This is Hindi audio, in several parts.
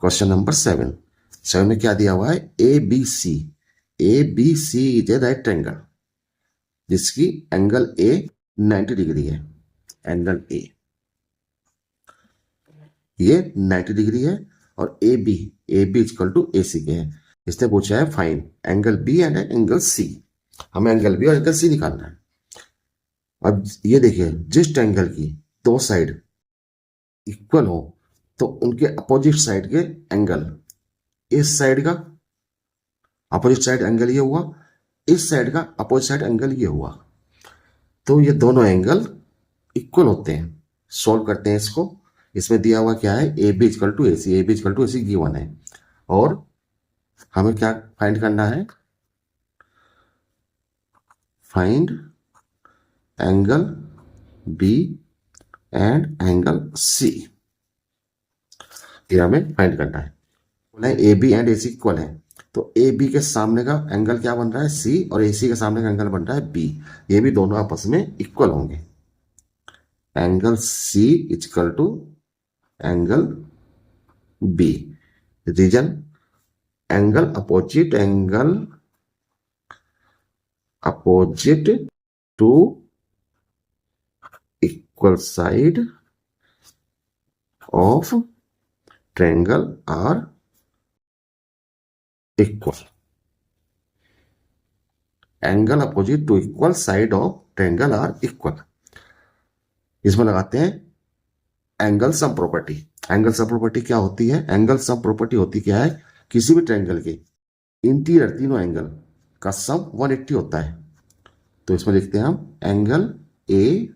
क्वेश्चन नंबर 7 में क्या दिया हुआ है, A B C is a right triangle जिसकी एंगल ए 90 डिग्री है। एंगल ए ये 90 डिग्री है और A B equal to A C के है। इसने पूछा है find angle B and angle C. हमें एंगल बी और एंगल सी निकालना है। अब ये देखिए, जिस ट्रायंगल की दो साइड इक्वल हो तो उनके अपोजिट साइड के एंगल, इस साइड का अपोजिट साइड एंगल ये हुआ, इस साइड का अपोजिट साइड एंगल ये हुआ, तो ये दोनों एंगल इक्वल होते हैं। सॉल्व करते हैं इसको। इसमें दिया हुआ क्या है, A B equal to A C given है और हमें क्या फाइंड करना है, find angle B and angle C. ये हमें फाइंड करना है। बोला A B and A C equal है, तो ए बी के सामने का एंगल क्या बन रहा है, सी, और ए सी के सामने का एंगल बन रहा है बी। ये भी दोनों आपस में इक्वल होंगे। Angle C equal to angle B. Reason angle opposite to equal side of triangle are equal. Angle opposite to equal side of triangle are equal. इसमें लगाते हैं angle sum property. Angle sum property क्या होती है, एंगल सम प्रॉपर्टी होती क्या है, किसी भी ट्रायंगल के इंटीरियर तीनों एंगल का सम 180 होता है। तो इसमें लिखते हैं हम angle A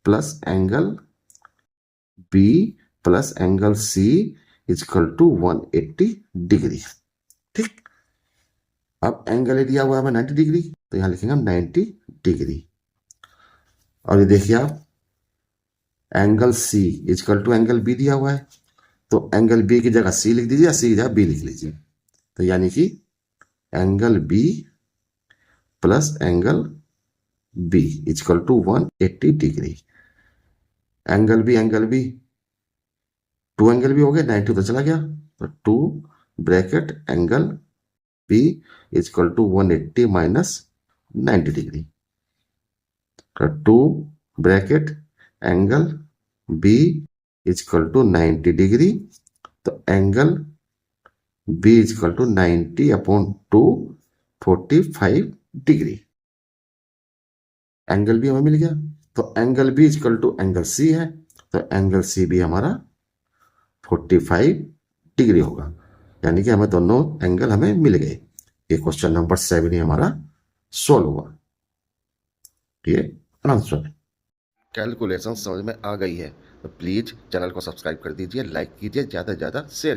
plus angle B plus angle C equal to 180 degree. ठीक। अब एंगल ए दिया हुआ है 90 डिग्री, तो यहां लिखेंगे हम 90 डिग्री। और ये देखिए आप, angle C equal to angle B दिया हुआ है, तो एंगल बी की जगह सी लिख दीजिए या सी की जगह बी लिख लीजिए। तो यानी कि angle B plus angle B equal to 180 degree. Angle B two angle B हो गया, 90 तो चला गया, तो 2 bracket angle B equal to 180 minus 90 degree. तो 2 bracket angle B equal to 90 degree. तो angle B equal to 90 upon 2 45 degree. Angle B हमें मिल गया। तो angle B equal to angle C है, तो एंगल सी भी हमारा 45 डिग्री होगा। यानी कि हमें दोनों एंगल हमें मिल गए। ये क्वेश्चन नंबर 7 ही हमारा सोल्व हुआ। ये आंसर है। कैलकुलेशन समझ में आ गई है तो प्लीज चैनल को सब्सक्राइब कर दीजिए, लाइक कीजिए, ज्यादा से ज्यादा शेयर